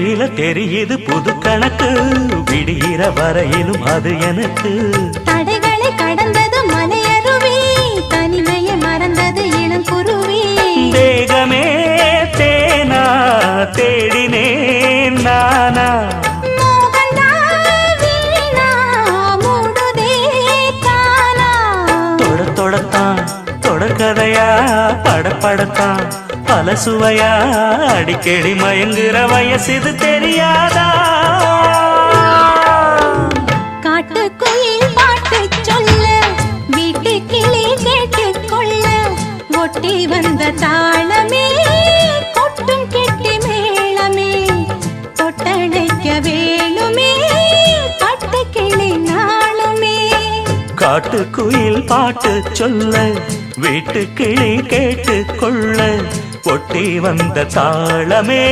விழியில தெரியுது புது கணக்கு, விடுகிற வரையிலும் அது எனக்கு. தடைகளை கடந்தது மலையருவி, தனிமையை மறந்தது இளங்குருவி. தேகமே தேனா தேடினேன் நானா, தொடர்கதையா படப்படத்தான் பல சுவையா, அடிக்கடி மயங்குற வயசு தெரியாதா? காட்டுக்குயில் பாட்டு சொல்ல, வீட்டு கிளி கேட்டுக்கொள்ள, ஒட்டி வந்த தாளமே கொட்டும் கெட்டி மேளமே, தொட்டணைக்க வேணுமே பட்டு கிளி நாளுமே. காட்டுக்குயில் பாட்டு சொல்ல, வீட்டு கிளி கேட்டுக்கொள்ள, ஒட்டி வந்த தாளமே